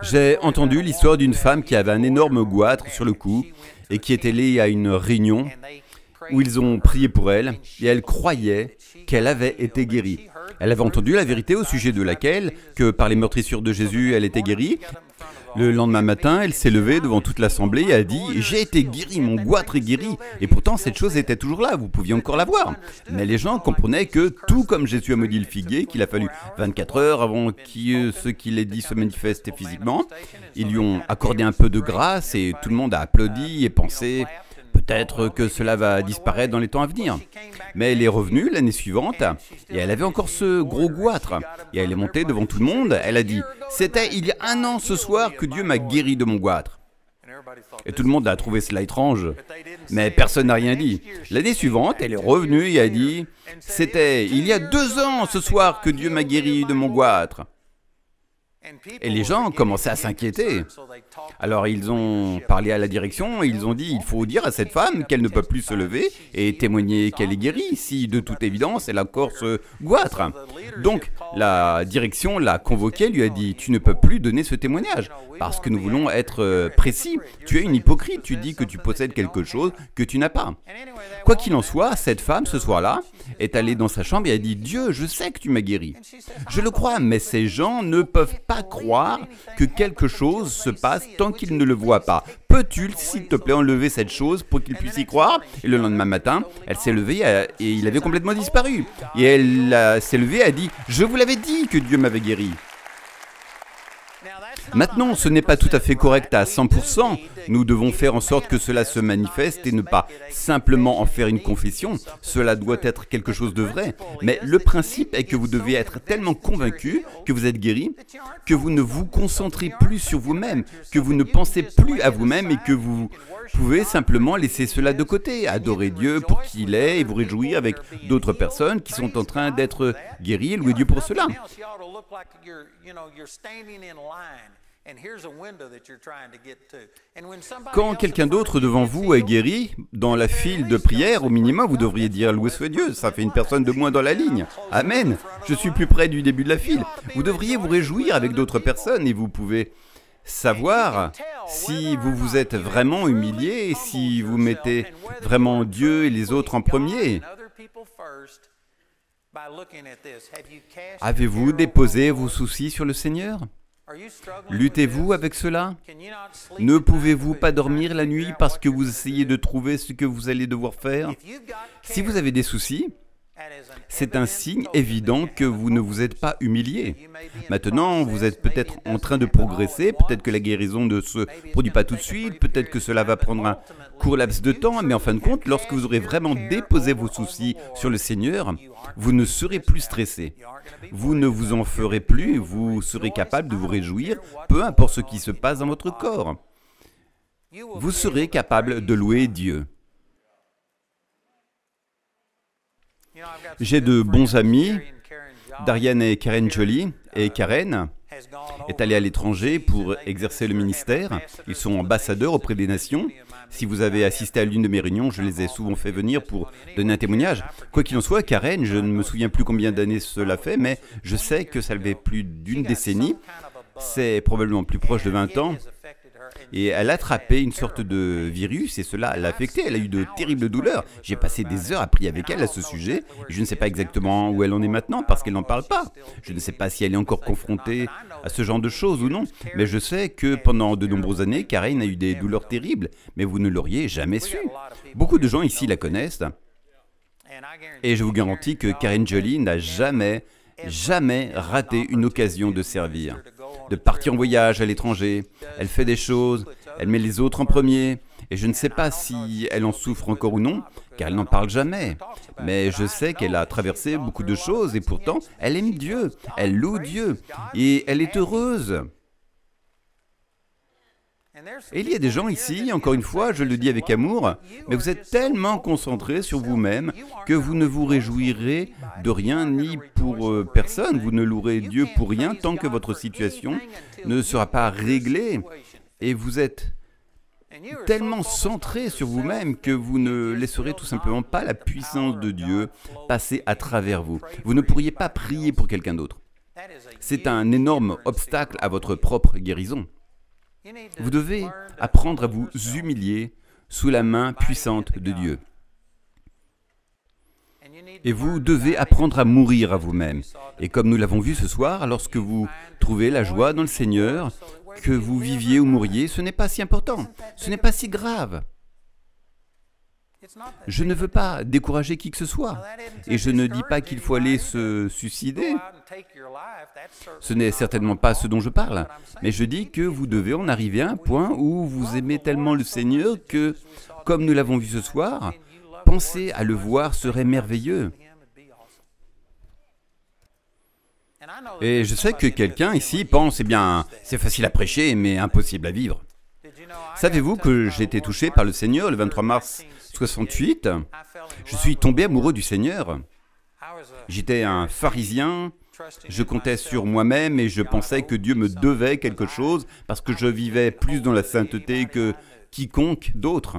J'ai entendu l'histoire d'une femme qui avait un énorme goitre sur le cou et qui était allée à une réunion où ils ont prié pour elle et elle croyait qu'elle avait été guérie. Elle avait entendu la vérité au sujet de laquelle, que par les meurtrissures de Jésus, elle était guérie. Le lendemain matin, elle s'est levée devant toute l'assemblée et a dit « J'ai été guérie, mon goitre est guéri !» Et pourtant, cette chose était toujours là, vous pouviez encore la voir. Mais les gens comprenaient que, tout comme Jésus a maudit le figuier, qu'il a fallu 24 heures avant que ce qu'il ait dit se manifeste physiquement, ils lui ont accordé un peu de grâce et tout le monde a applaudi et pensé « Peut-être que cela va disparaître dans les temps à venir. » Mais elle est revenue l'année suivante et elle avait encore ce gros goitre. Et elle est montée devant tout le monde, elle a dit « C'était il y a 1 an ce soir que Dieu m'a guéri de mon goitre. » Et tout le monde a trouvé cela étrange, mais personne n'a rien dit. L'année suivante, elle est revenue et a dit « C'était il y a 2 ans ce soir que Dieu m'a guéri de mon goitre. » Et les gens commençaient à s'inquiéter. Alors ils ont parlé à la direction et ils ont dit « Il faut dire à cette femme qu'elle ne peut plus se lever et témoigner qu'elle est guérie, si de toute évidence elle a encore ce goitre. » Donc la direction l'a convoquée, lui a dit « Tu ne peux plus donner ce témoignage parce que nous voulons être précis. Tu es une hypocrite, tu dis que tu possèdes quelque chose que tu n'as pas. » Quoi qu'il en soit, cette femme ce soir-là est allée dans sa chambre et a dit « Dieu, je sais que tu m'as guéri. » Je le crois, mais ces gens ne peuvent pas croire que quelque chose se passe tant qu'ils ne le voient pas. Peux-tu, s'il te plaît, enlever cette chose pour qu'ils puissent y croire? Et le lendemain matin, elle s'est levée et il avait complètement disparu. Et elle s'est levée et a dit « Je vous l'avais dit que Dieu m'avait guéri. » Maintenant, ce n'est pas tout à fait correct à 100%. Nous devons faire en sorte que cela se manifeste et ne pas simplement en faire une confession. Cela doit être quelque chose de vrai. Mais le principe est que vous devez être tellement convaincu que vous êtes guéri, que vous ne vous concentrez plus sur vous-même, que vous ne pensez plus à vous-même et que vous pouvez simplement laisser cela de côté, adorer Dieu pour qui il est et vous réjouir avec d'autres personnes qui sont en train d'être guéries et louer Dieu pour cela. Quand quelqu'un d'autre devant vous est guéri, dans la file de prière, au minimum, vous devriez dire « Loué soit Dieu », ça fait une personne de moins dans la ligne. Amen, je suis plus près du début de la file. Vous devriez vous réjouir avec d'autres personnes et vous pouvez savoir si vous vous êtes vraiment humilié, si vous mettez vraiment Dieu et les autres en premier. Avez-vous déposé vos soucis sur le Seigneur? Luttez-vous avec cela? Ne pouvez-vous pas dormir la nuit parce que vous essayez de trouver ce que vous allez devoir faire? Si vous avez des soucis, c'est un signe évident que vous ne vous êtes pas humilié. Maintenant, vous êtes peut-être en train de progresser, peut-être que la guérison ne se produit pas tout de suite, peut-être que cela va prendre un court laps de temps, mais en fin de compte, lorsque vous aurez vraiment déposé vos soucis sur le Seigneur, vous ne serez plus stressé. Vous ne vous en ferez plus, vous serez capable de vous réjouir, peu importe ce qui se passe dans votre corps. Vous serez capable de louer Dieu. J'ai de bons amis, Darian et Karen Jolie, et Karen est allée à l'étranger pour exercer le ministère. Ils sont ambassadeurs auprès des nations. Si vous avez assisté à l'une de mes réunions, je les ai souvent fait venir pour donner un témoignage. Quoi qu'il en soit, Karen, je ne me souviens plus combien d'années cela fait, mais je sais que ça fait plus d'une décennie. C'est probablement plus proche de 20 ans. Et elle a attrapé une sorte de virus et cela l'a affectée. Elle a eu de terribles douleurs. J'ai passé des heures à prier avec elle à ce sujet. Je ne sais pas exactement où elle en est maintenant parce qu'elle n'en parle pas. Je ne sais pas si elle est encore confrontée à ce genre de choses ou non. Mais je sais que pendant de nombreuses années, Karen a eu des douleurs terribles. Mais vous ne l'auriez jamais su. Beaucoup de gens ici la connaissent. Et je vous garantis que Karen Jolie n'a jamais raté une occasion de servir, de partir en voyage à l'étranger. Elle fait des choses, elle met les autres en premier. Et je ne sais pas si elle en souffre encore ou non, car elle n'en parle jamais. Mais je sais qu'elle a traversé beaucoup de choses et pourtant, elle aime Dieu, elle loue Dieu et elle est heureuse. Et il y a des gens ici, encore une fois, je le dis avec amour, mais vous êtes tellement concentrés sur vous-même que vous ne vous réjouirez de rien ni pour personne. Vous ne louerez Dieu pour rien tant que votre situation ne sera pas réglée. Et vous êtes tellement centré sur vous-même que vous ne laisserez tout simplement pas la puissance de Dieu passer à travers vous. Vous ne pourriez pas prier pour quelqu'un d'autre. C'est un énorme obstacle à votre propre guérison. Vous devez apprendre à vous humilier sous la main puissante de Dieu. Et vous devez apprendre à mourir à vous-même. Et comme nous l'avons vu ce soir, lorsque vous trouvez la joie dans le Seigneur, que vous viviez ou mouriez, ce n'est pas si important, ce n'est pas si grave. Je ne veux pas décourager qui que ce soit. Et je ne dis pas qu'il faut aller se suicider. Ce n'est certainement pas ce dont je parle. Mais je dis que vous devez en arriver à un point où vous aimez tellement le Seigneur que, comme nous l'avons vu ce soir, penser à le voir serait merveilleux. Et je sais que quelqu'un ici pense, eh bien, c'est facile à prêcher, mais impossible à vivre. Savez-vous que j'ai été touché par le Seigneur le 23 mars 68? Je suis tombé amoureux du Seigneur. J'étais un pharisien, je comptais sur moi-même et je pensais que Dieu me devait quelque chose parce que je vivais plus dans la sainteté que quiconque d'autre.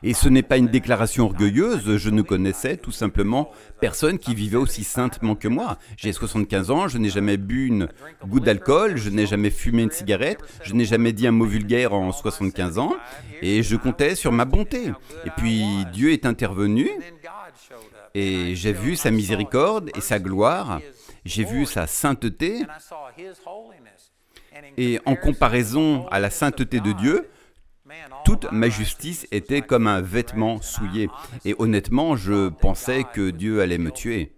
Et ce n'est pas une déclaration orgueilleuse, je ne connaissais tout simplement personne qui vivait aussi saintement que moi. J'ai 75 ans, je n'ai jamais bu une goutte d'alcool, je n'ai jamais fumé une cigarette, je n'ai jamais dit un mot vulgaire en 75 ans, et je comptais sur ma bonté. Et puis Dieu est intervenu, et j'ai vu sa miséricorde et sa gloire, j'ai vu sa sainteté, et en comparaison à la sainteté de Dieu, toute ma justice était comme un vêtement souillé. Et honnêtement, je pensais que Dieu allait me tuer.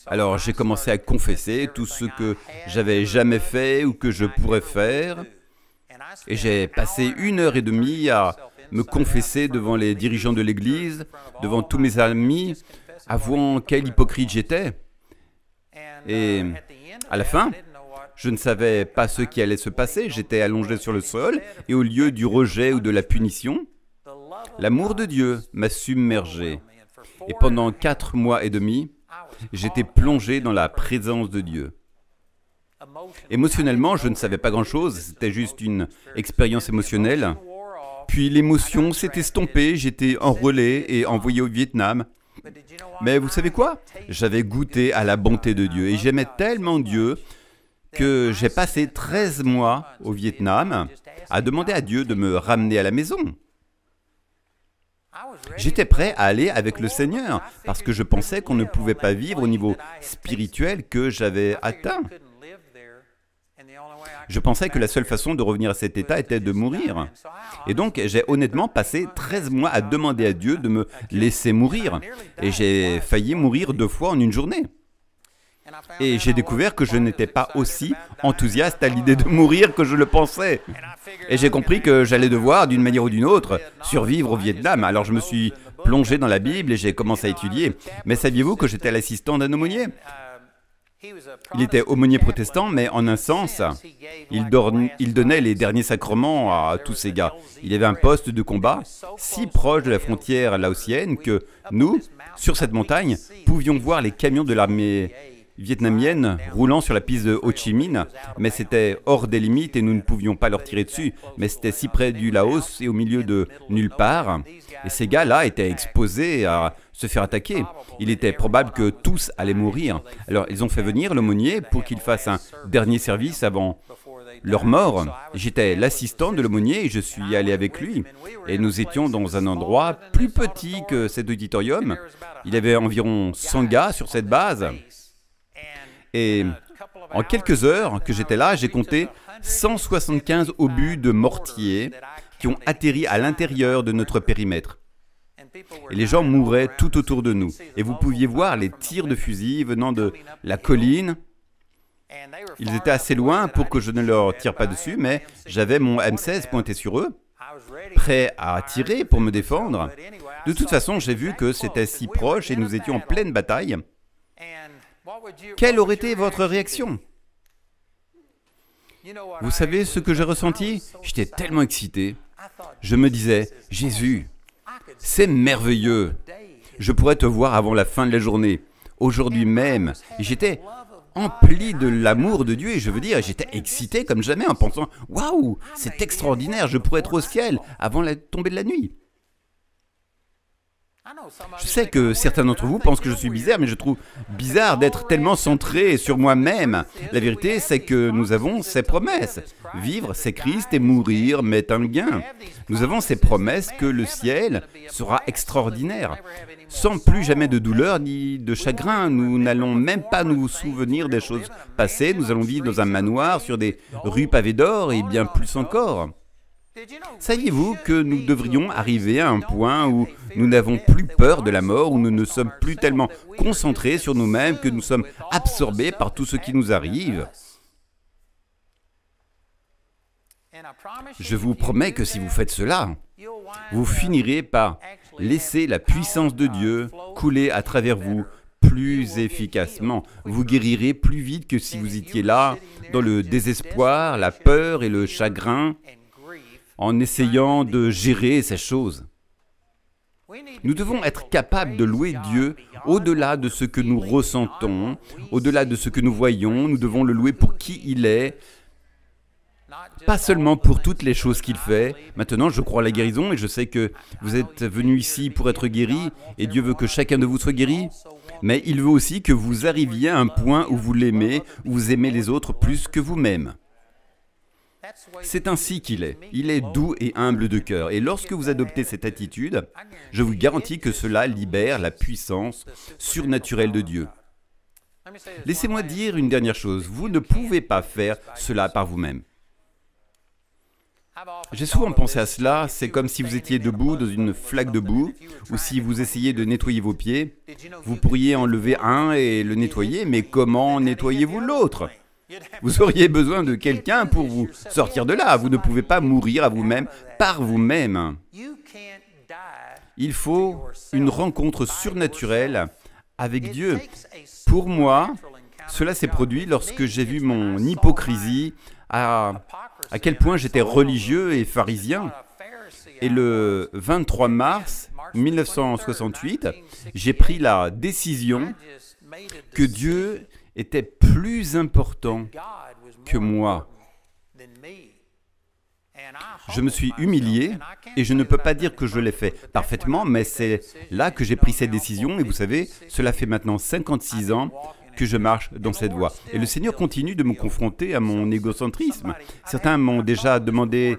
Alors j'ai commencé à confesser tout ce que j'avais jamais fait ou que je pourrais faire. Et j'ai passé 1h30 à me confesser devant les dirigeants de l'Église, devant tous mes amis, avouant quel hypocrite j'étais. Et à la fin, je ne savais pas ce qui allait se passer, j'étais allongé sur le sol, et au lieu du rejet ou de la punition, l'amour de Dieu m'a submergé. Et pendant 4 mois et demi, j'étais plongé dans la présence de Dieu. Émotionnellement, je ne savais pas grand-chose, c'était juste une expérience émotionnelle. Puis l'émotion s'est estompée, j'étais enrôlé et envoyé au Vietnam. Mais vous savez quoi? J'avais goûté à la bonté de Dieu, et j'aimais tellement Dieu que j'ai passé 13 mois au Vietnam à demander à Dieu de me ramener à la maison. J'étais prêt à aller avec le Seigneur parce que je pensais qu'on ne pouvait pas vivre au niveau spirituel que j'avais atteint. Je pensais que la seule façon de revenir à cet état était de mourir. Et donc, j'ai honnêtement passé 13 mois à demander à Dieu de me laisser mourir. Et j'ai failli mourir 2 fois en une journée. Et j'ai découvert que je n'étais pas aussi enthousiaste à l'idée de mourir que je le pensais. Et j'ai compris que j'allais devoir, d'une manière ou d'une autre, survivre au Vietnam. Alors je me suis plongé dans la Bible et j'ai commencé à étudier. Mais saviez-vous que j'étais l'assistant d'un aumônier? Il était aumônier protestant, mais en un sens, il donnait les derniers sacrements à tous ces gars. Il y avait un poste de combat si proche de la frontière laotienne que nous, sur cette montagne, pouvions voir les camions de l'armée vietnamienne roulant sur la piste de Ho Chi Minh, mais c'était hors des limites et nous ne pouvions pas leur tirer dessus. Mais c'était si près du Laos et au milieu de nulle part. Et ces gars-là étaient exposés à se faire attaquer. Il était probable que tous allaient mourir. Alors ils ont fait venir l'aumônier pour qu'il fasse un dernier service avant leur mort. J'étais l'assistant de l'aumônier et je suis allé avec lui. Et nous étions dans un endroit plus petit que cet auditorium. Il y avait environ 100 gars sur cette base. Et en quelques heures que j'étais là, j'ai compté 175 obus de mortier qui ont atterri à l'intérieur de notre périmètre. Et les gens mouraient tout autour de nous. Et vous pouviez voir les tirs de fusil venant de la colline. Ils étaient assez loin pour que je ne leur tire pas dessus, mais j'avais mon M16 pointé sur eux, prêt à tirer pour me défendre. De toute façon, j'ai vu que c'était si proche et nous étions en pleine bataille. Quelle aurait été votre réaction? Vous savez ce que j'ai ressenti? J'étais tellement excité. Je me disais, Jésus, c'est merveilleux. Je pourrais te voir avant la fin de la journée. Aujourd'hui même, j'étais empli de l'amour de Dieu et je veux dire, j'étais excité comme jamais en pensant, waouh, c'est extraordinaire, je pourrais être au ciel avant la tombée de la nuit. Je sais que certains d'entre vous pensent que je suis bizarre, mais je trouve bizarre d'être tellement centré sur moi-même. La vérité, c'est que nous avons ces promesses. Vivre, c'est Christ, et mourir m'est un gain. Nous avons ces promesses que le ciel sera extraordinaire. Sans plus jamais de douleur ni de chagrin, nous n'allons même pas nous souvenir des choses passées. Nous allons vivre dans un manoir, sur des rues pavées d'or et bien plus encore. Saviez-vous que nous devrions arriver à un point où nous n'avons plus peur de la mort, où nous ne sommes plus tellement concentrés sur nous-mêmes que nous sommes absorbés par tout ce qui nous arrive? Je vous promets que si vous faites cela, vous finirez par laisser la puissance de Dieu couler à travers vous plus efficacement. Vous guérirez plus vite que si vous étiez là, dans le désespoir, la peur et le chagrin, en essayant de gérer ces choses. Nous devons être capables de louer Dieu au-delà de ce que nous ressentons, au-delà de ce que nous voyons. Nous devons le louer pour qui il est, pas seulement pour toutes les choses qu'il fait. Maintenant, je crois à la guérison et je sais que vous êtes venus ici pour être guéris et Dieu veut que chacun de vous soit guéri. Mais il veut aussi que vous arriviez à un point où vous l'aimez, où vous aimez les autres plus que vous-même. C'est ainsi qu'il est. Il est doux et humble de cœur. Et lorsque vous adoptez cette attitude, je vous garantis que cela libère la puissance surnaturelle de Dieu. Laissez-moi dire une dernière chose. Vous ne pouvez pas faire cela par vous-même. J'ai souvent pensé à cela, c'est comme si vous étiez debout dans une flaque de boue, ou si vous essayez de nettoyer vos pieds. Vous pourriez enlever un et le nettoyer, mais comment nettoyez-vous l'autre ? Vous auriez besoin de quelqu'un pour vous sortir de là. Vous ne pouvez pas mourir à vous-même par vous-même. Il faut une rencontre surnaturelle avec Dieu. Pour moi, cela s'est produit lorsque j'ai vu mon hypocrisie, à quel point j'étais religieux et pharisien. Et le 23 mars 1968, j'ai pris la décision que Dieu était plus important que moi. Je me suis humilié et je ne peux pas dire que je l'ai fait parfaitement, mais c'est là que j'ai pris cette décision et vous savez, cela fait maintenant 56 ans que je marche dans cette voie. Et le Seigneur continue de me confronter à mon égocentrisme. Certains m'ont déjà demandé,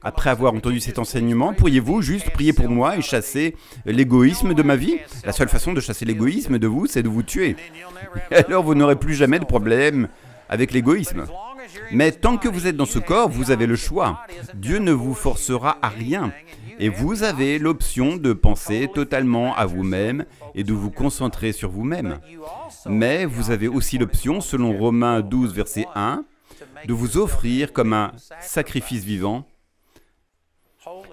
après avoir entendu cet enseignement, pourriez-vous juste prier pour moi et chasser l'égoïsme de ma vie? La seule façon de chasser l'égoïsme de vous, c'est de vous tuer. Et alors vous n'aurez plus jamais de problème avec l'égoïsme. Mais tant que vous êtes dans ce corps, vous avez le choix. Dieu ne vous forcera à rien. Et vous avez l'option de penser totalement à vous-même et de vous concentrer sur vous-même. Mais vous avez aussi l'option, selon Romains 12, verset 1, de vous offrir comme un sacrifice vivant,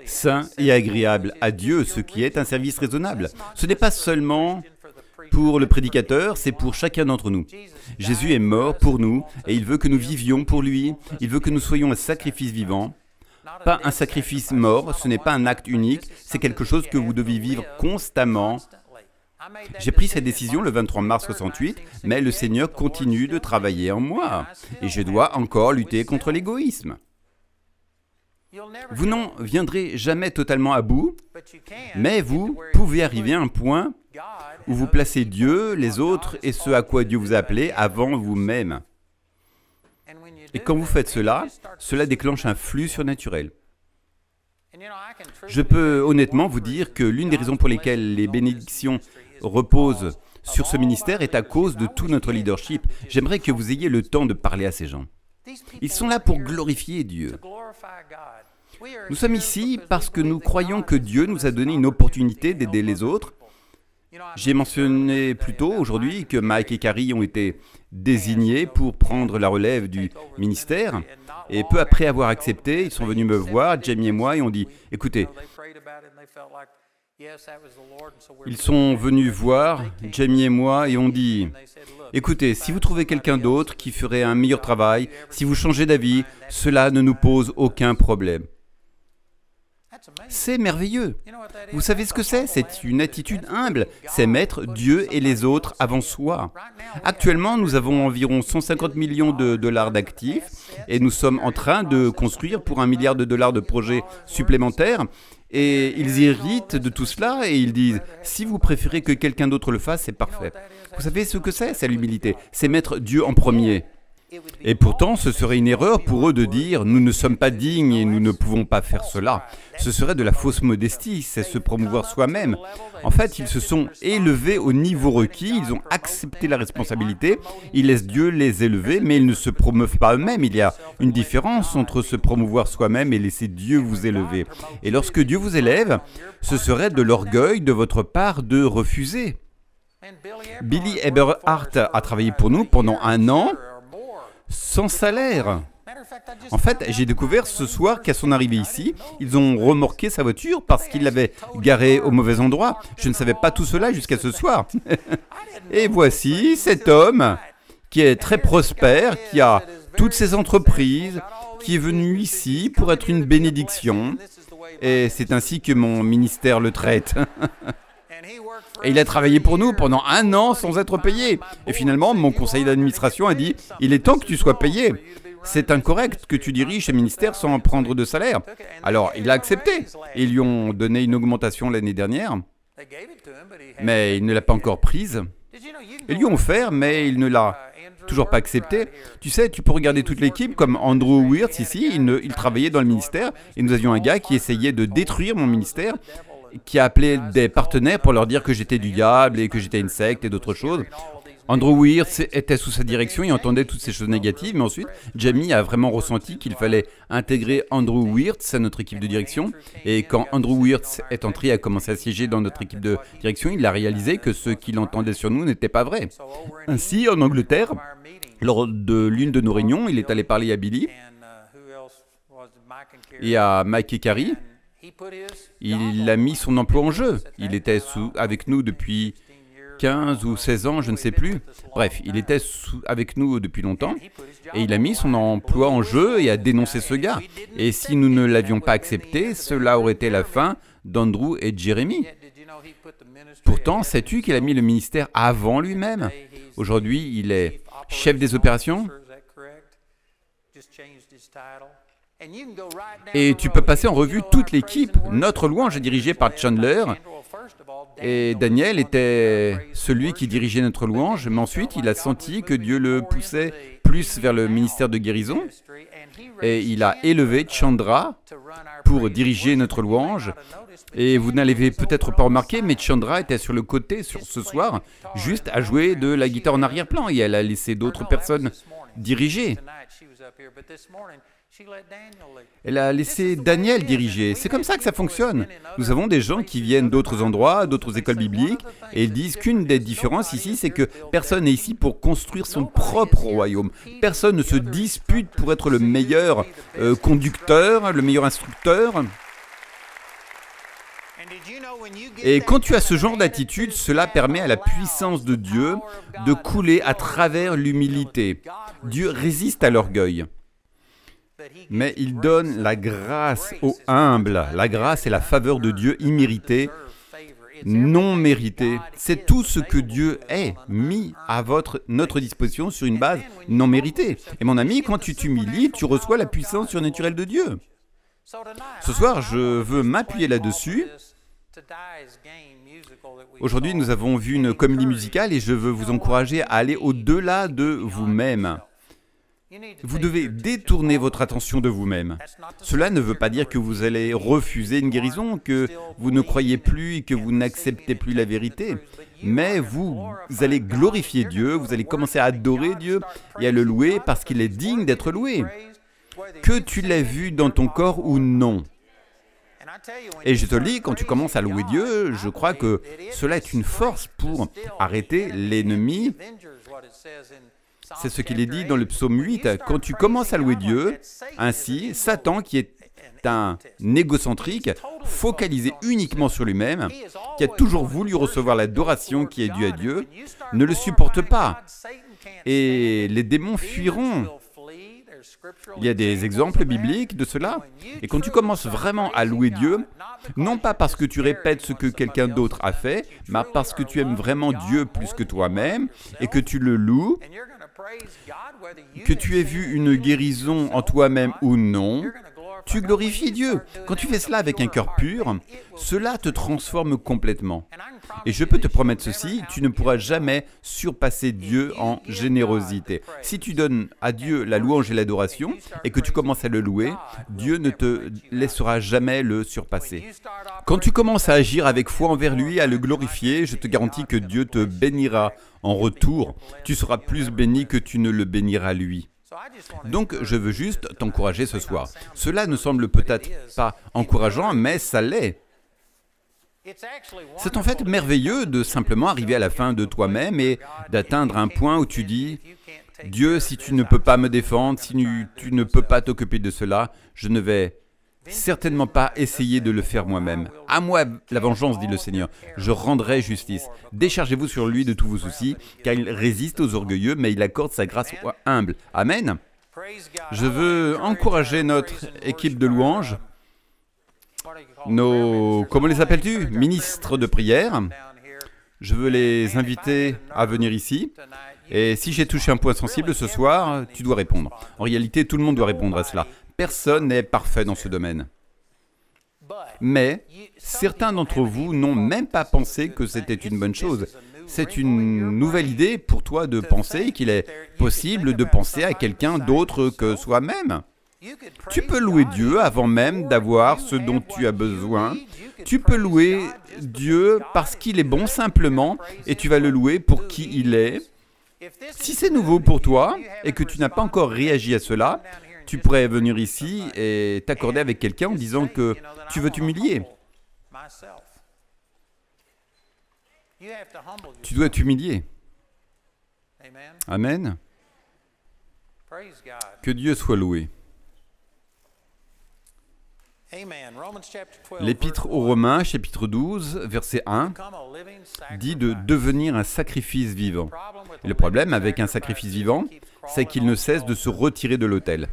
saint et agréable à Dieu, ce qui est un service raisonnable. Ce n'est pas seulement pour le prédicateur, c'est pour chacun d'entre nous. Jésus est mort pour nous et il veut que nous vivions pour lui. Il veut que nous soyons un sacrifice vivant. Pas un sacrifice mort, ce n'est pas un acte unique, c'est quelque chose que vous devez vivre constamment. J'ai pris cette décision le 23 mars 68, mais le Seigneur continue de travailler en moi et je dois encore lutter contre l'égoïsme. Vous n'en viendrez jamais totalement à bout, mais vous pouvez arriver à un point où vous placez Dieu, les autres et ce à quoi Dieu vous a appelé avant vous-même. Et quand vous faites cela, cela déclenche un flux surnaturel. Je peux honnêtement vous dire que l'une des raisons pour lesquelles les bénédictions reposent sur ce ministère est à cause de tout notre leadership. J'aimerais que vous ayez le temps de parler à ces gens. Ils sont là pour glorifier Dieu. Nous sommes ici parce que nous croyons que Dieu nous a donné une opportunité d'aider les autres. J'ai mentionné plus tôt aujourd'hui que Mike et Carrie ont été désignés pour prendre la relève du ministère. Et peu après avoir accepté, ils sont venus me voir, Jamie et moi, et ont dit, écoutez, ils sont venus voir Jamie et moi et ont dit, écoutez, si vous trouvez quelqu'un d'autre qui ferait un meilleur travail, si vous changez d'avis, cela ne nous pose aucun problème. C'est merveilleux. Vous savez ce que c'est? C'est une attitude humble. C'est mettre Dieu et les autres avant soi. Actuellement, nous avons environ 150 millions de dollars d'actifs et nous sommes en train de construire pour 1 milliard de dollars de projets supplémentaires. Et ils héritent de tout cela et ils disent « Si vous préférez que quelqu'un d'autre le fasse, c'est parfait. » Vous savez ce que c'est l'humilité? C'est mettre Dieu en premier. Et pourtant, ce serait une erreur pour eux de dire « Nous ne sommes pas dignes et nous ne pouvons pas faire cela ». Ce serait de la fausse modestie, c'est se promouvoir soi-même. En fait, ils se sont élevés au niveau requis, ils ont accepté la responsabilité, ils laissent Dieu les élever, mais ils ne se promeuvent pas eux-mêmes. Il y a une différence entre se promouvoir soi-même et laisser Dieu vous élever. Et lorsque Dieu vous élève, ce serait de l'orgueil de votre part de refuser. Billy Eberhardt a travaillé pour nous pendant 1 an, sans salaire. En fait, j'ai découvert ce soir qu'à son arrivée ici, ils ont remorqué sa voiture parce qu'il l'avait garée au mauvais endroit. Je ne savais pas tout cela jusqu'à ce soir. Et voici cet homme qui est très prospère, qui a toutes ses entreprises, qui est venu ici pour être une bénédiction. Et c'est ainsi que mon ministère le traite. Et il a travaillé pour nous pendant 1 an sans être payé. Et finalement, mon conseil d'administration a dit « Il est temps que tu sois payé. C'est incorrect que tu diriges un ministère sans prendre de salaire. » Alors, il a accepté. Ils lui ont donné une augmentation l'année dernière, mais il ne l'a pas encore prise. Ils lui ont offert, mais il ne l'a toujours pas accepté. Tu sais, tu peux regarder toute l'équipe, comme Andrew Wirtz ici, il travaillait dans le ministère, et nous avions un gars qui essayait de détruire mon ministère, qui a appelé des partenaires pour leur dire que j'étais du diable et que j'étais une secte et d'autres choses. Andrew Wirtz était sous sa direction, il entendait toutes ces choses négatives, mais ensuite, Jamie a vraiment ressenti qu'il fallait intégrer Andrew Wirtz à notre équipe de direction. Et quand Andrew Wirtz est entré et a commencé à siéger dans notre équipe de direction, il a réalisé que ce qu'il entendait sur nous n'était pas vrai. Ainsi, en Angleterre, lors de l'une de nos réunions, il est allé parler à Billy et à Mike et Carrie. Il a mis son emploi en jeu. Il était avec nous depuis 15 ou 16 ans, je ne sais plus. Bref, il était avec nous depuis longtemps. Et il a mis son emploi en jeu et a dénoncé ce gars. Et si nous ne l'avions pas accepté, cela aurait été la fin d'Andrew et Jeremy. Pourtant, sais-tu qu'il a mis le ministère avant lui-même? Aujourd'hui, il est chef des opérations. Et tu peux passer en revue toute l'équipe. Notre louange est dirigée par Chandler. Et Daniel était celui qui dirigeait notre louange. Mais ensuite, il a senti que Dieu le poussait plus vers le ministère de guérison. Et il a élevé Chandra pour diriger notre louange. Et vous n'avez peut-être pas remarqué, mais Chandra était sur le côté ce soir, juste à jouer de la guitare en arrière-plan. Et elle a laissé d'autres personnes diriger. Elle a laissé Daniel diriger. C'est comme ça que ça fonctionne. Nous avons des gens qui viennent d'autres endroits, d'autres écoles bibliques, et ils disent qu'une des différences ici, c'est que personne n'est ici pour construire son propre royaume. Personne ne se dispute pour être le meilleur conducteur, le meilleur instructeur. Et quand tu as ce genre d'attitude, cela permet à la puissance de Dieu de couler à travers l'humilité. Dieu résiste à l'orgueil. Mais il donne la grâce aux humbles. La grâce est la faveur de Dieu imméritée, non méritée. C'est tout ce que Dieu est mis à notre disposition sur une base non méritée. Et mon ami, quand tu t'humilies, tu reçois la puissance surnaturelle de Dieu. Ce soir, je veux m'appuyer là-dessus. Aujourd'hui, nous avons vu une comédie musicale et je veux vous encourager à aller au-delà de vous-même. Vous devez détourner votre attention de vous-même. Cela ne veut pas dire que vous allez refuser une guérison, que vous ne croyez plus et que vous n'acceptez plus la vérité. Mais vous allez glorifier Dieu, vous allez commencer à adorer Dieu et à le louer parce qu'il est digne d'être loué. Que tu l'aies vu dans ton corps ou non. Et je te le dis, quand tu commences à louer Dieu, je crois que cela est une force pour arrêter l'ennemi. C'est ce qu'il est dit dans le psaume 8. Quand tu commences à louer Dieu, ainsi, Satan, qui est un égocentrique, focalisé uniquement sur lui-même, qui a toujours voulu recevoir l'adoration qui est due à Dieu, ne le supporte pas. Et les démons fuiront. Il y a des exemples bibliques de cela. Et quand tu commences vraiment à louer Dieu, non pas parce que tu répètes ce que quelqu'un d'autre a fait, mais parce que tu aimes vraiment Dieu plus que toi-même et que tu le loues, que tu aies vu une guérison en toi-même ou non, tu glorifies Dieu. Quand tu fais cela avec un cœur pur, cela te transforme complètement. Et je peux te promettre ceci, tu ne pourras jamais surpasser Dieu en générosité. Si tu donnes à Dieu la louange et l'adoration, et que tu commences à le louer, Dieu ne te laissera jamais le surpasser. Quand tu commences à agir avec foi envers lui, à le glorifier, je te garantis que Dieu te bénira en retour. Tu seras plus béni que tu ne le béniras lui. Donc, je veux juste t'encourager ce soir. Cela ne semble peut-être pas encourageant, mais ça l'est. C'est en fait merveilleux de simplement arriver à la fin de toi-même et d'atteindre un point où tu dis « Dieu, si tu ne peux pas me défendre, si tu ne peux pas t'occuper de cela, je ne vais certainement pas essayer de le faire moi-même. À moi la vengeance, dit le Seigneur, je rendrai justice. Déchargez-vous sur lui de tous vos soucis, car il résiste aux orgueilleux, mais il accorde sa grâce aux humbles. » Amen. Je veux encourager notre équipe de louanges, comment les appelles-tu? Ministres de prière. Je veux les inviter à venir ici. Et si j'ai touché un point sensible ce soir, tu dois répondre. En réalité, tout le monde doit répondre à cela. Personne n'est parfait dans ce domaine. Mais certains d'entre vous n'ont même pas pensé que c'était une bonne chose. C'est une nouvelle idée pour toi de penser qu'il est possible de penser à quelqu'un d'autre que soi-même. Tu peux louer Dieu avant même d'avoir ce dont tu as besoin. Tu peux louer Dieu parce qu'il est bon simplement et tu vas le louer pour qui il est. Si c'est nouveau pour toi et que tu n'as pas encore réagi à cela, tu pourrais venir ici et t'accorder avec quelqu'un en disant que tu veux t'humilier. Tu dois t'humilier. Amen. Que Dieu soit loué. L'Épître aux Romains, chapitre 12, verset 1, dit de devenir un sacrifice vivant. Et le problème avec un sacrifice vivant, c'est qu'il ne cesse de se retirer de l'autel.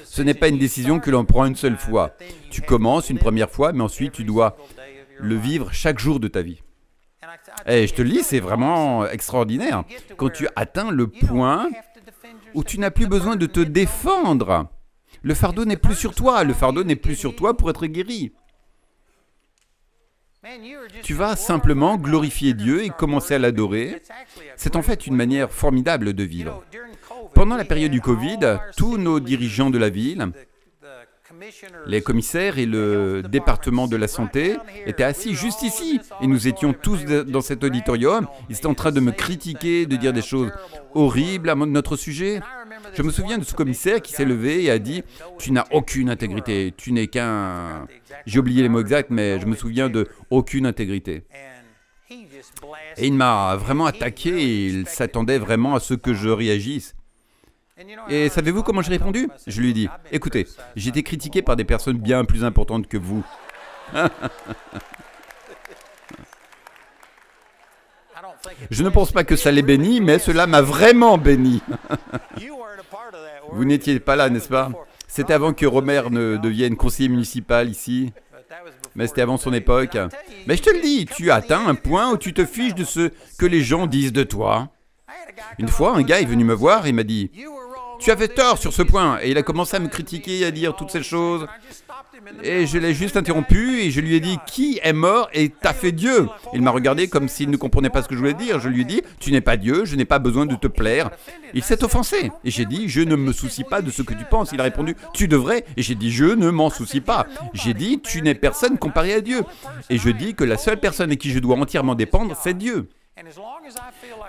Ce n'est pas une décision que l'on prend une seule fois. Tu commences une première fois, mais ensuite tu dois le vivre chaque jour de ta vie. Et je te le dis, c'est vraiment extraordinaire. Quand tu atteins le point où tu n'as plus besoin de te défendre, le fardeau n'est plus sur toi. Le fardeau n'est plus sur toi pour être guéri. Tu vas simplement glorifier Dieu et commencer à l'adorer. C'est en fait une manière formidable de vivre. Pendant la période du Covid, tous nos dirigeants de la ville, les commissaires et le département de la santé étaient assis juste ici. Et nous étions tous dans cet auditorium. Ils étaient en train de me critiquer, de dire des choses horribles à notre sujet. Je me souviens de ce commissaire qui s'est levé et a dit « Tu n'as aucune intégrité, tu n'es qu'un... » J'ai oublié les mots exacts, mais je me souviens de « aucune intégrité ». Et il m'a vraiment attaqué et il s'attendait vraiment à ce que je réagisse. Et savez-vous comment j'ai répondu? Je lui ai dit « Écoutez, j'ai été critiqué par des personnes bien plus importantes que vous. » Je ne pense pas que ça l'ait béni, mais cela m'a vraiment béni. Vous n'étiez pas là, n'est-ce pas? C'était avant que Romer ne devienne conseiller municipal ici. Mais c'était avant son époque. Mais je te le dis, tu atteins un point où tu te fiches de ce que les gens disent de toi. Une fois, un gars est venu me voir et m'a dit « Tu avais tort sur ce point » et il a commencé à me critiquer et à dire toutes ces choses. Et je l'ai juste interrompu et je lui ai dit « Qui est mort et t'a fait Dieu ?» Il m'a regardé comme s'il ne comprenait pas ce que je voulais dire. Je lui ai dit « Tu n'es pas Dieu, je n'ai pas besoin de te plaire. » Il s'est offensé. Et j'ai dit « Je ne me soucie pas de ce que tu penses. » Il a répondu « Tu devrais. » Et j'ai dit « Je ne m'en soucie pas. » J'ai dit « Tu n'es personne comparé à Dieu. » Et je dis que la seule personne à qui je dois entièrement dépendre, c'est Dieu.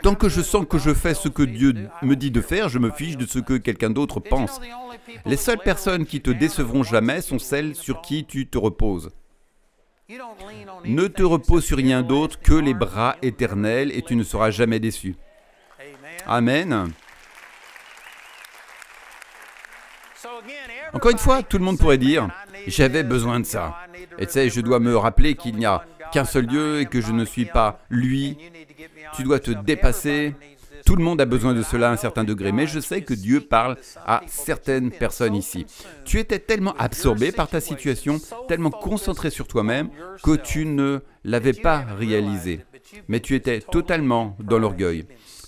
Tant que je sens que je fais ce que Dieu me dit de faire, je me fiche de ce que quelqu'un d'autre pense. Les seules personnes qui te décevront jamais sont celles sur qui tu te reposes. Ne te repose sur rien d'autre que les bras éternels et tu ne seras jamais déçu. Amen. Encore une fois, tout le monde pourrait dire « J'avais besoin de ça. » Et tu sais, je dois me rappeler qu'il n'y a qu'un seul Dieu et que je ne suis pas lui. Tu dois te dépasser. Tout le monde a besoin de cela à un certain degré, mais je sais que Dieu parle à certaines personnes ici. Tu étais tellement absorbé par ta situation, tellement concentré sur toi-même, que tu ne l'avais pas réalisé. Mais tu étais totalement dans l'orgueil.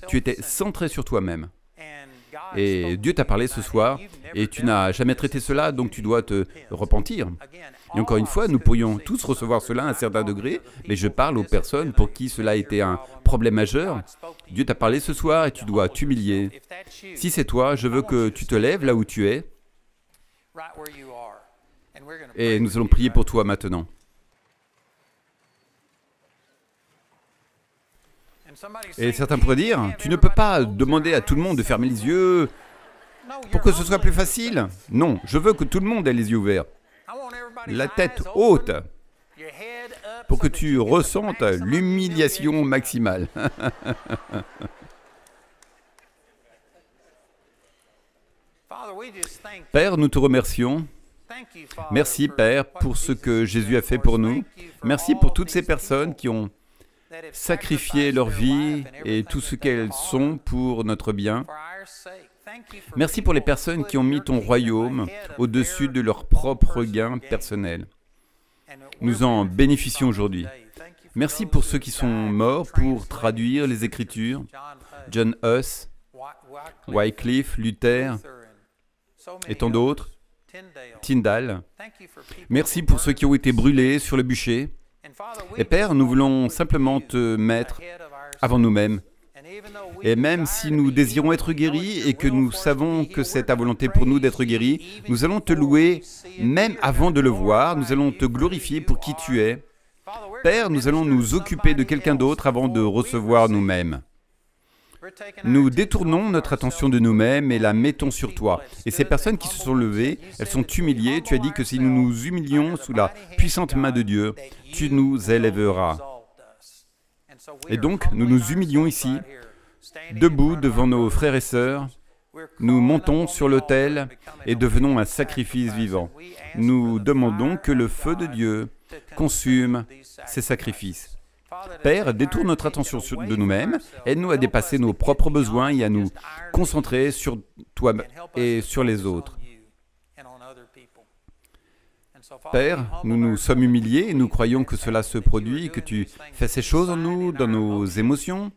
Tu étais centré sur toi-même. Et Dieu t'a parlé ce soir, et tu n'as jamais traité cela, donc tu dois te repentir. Et encore une fois, nous pourrions tous recevoir cela à un certain degré, mais je parle aux personnes pour qui cela a été un problème majeur. Dieu t'a parlé ce soir et tu dois t'humilier. Si c'est toi, je veux que tu te lèves là où tu es, et nous allons prier pour toi maintenant. Et certains pourraient dire, tu ne peux pas demander à tout le monde de fermer les yeux pour que ce soit plus facile. Non, je veux que tout le monde ait les yeux ouverts. La tête haute, pour que tu ressentes l'humiliation maximale. Père, nous te remercions. Merci, Père, pour ce que Jésus a fait pour nous. Merci pour toutes ces personnes qui ont sacrifié leur vie et tout ce qu'elles sont pour notre bien. Merci pour les personnes qui ont mis ton royaume au-dessus de leurs propres gains personnels. Nous en bénéficions aujourd'hui. Merci pour ceux qui sont morts pour traduire les Écritures, John Huss, Wycliffe, Luther et tant d'autres, Tyndale. Merci pour ceux qui ont été brûlés sur le bûcher. Et Père, nous voulons simplement te mettre avant nous-mêmes. Et même si nous désirons être guéris et que nous savons que c'est ta volonté pour nous d'être guéris, nous allons te louer même avant de le voir, nous allons te glorifier pour qui tu es. Père, nous allons nous occuper de quelqu'un d'autre avant de recevoir nous-mêmes. Nous détournons notre attention de nous-mêmes et la mettons sur toi. Et ces personnes qui se sont levées, elles sont humiliées. Tu as dit que si nous nous humilions sous la puissante main de Dieu, tu nous élèveras. Et donc, nous nous humilions ici, debout devant nos frères et sœurs. Nous montons sur l'autel et devenons un sacrifice vivant. Nous demandons que le feu de Dieu consume ces sacrifices. Père, détourne notre attention de nous-mêmes, aide-nous à dépasser nos propres besoins et à nous concentrer sur toi et sur les autres. Père, nous nous sommes humiliés et nous croyons que cela se produit, que tu fais ces choses en nous, dans nos émotions.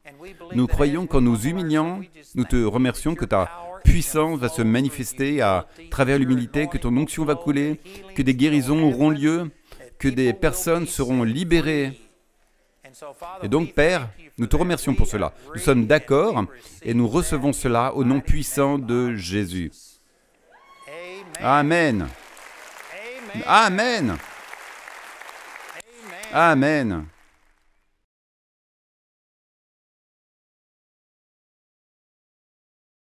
Nous croyons qu'en nous humiliant, nous te remercions que ta puissance va se manifester à travers l'humilité, que ton onction va couler, que des guérisons auront lieu, que des personnes seront libérées. Et donc, Père, nous te remercions pour cela. Nous sommes d'accord et nous recevons cela au nom puissant de Jésus. Amen. Amen. Amen.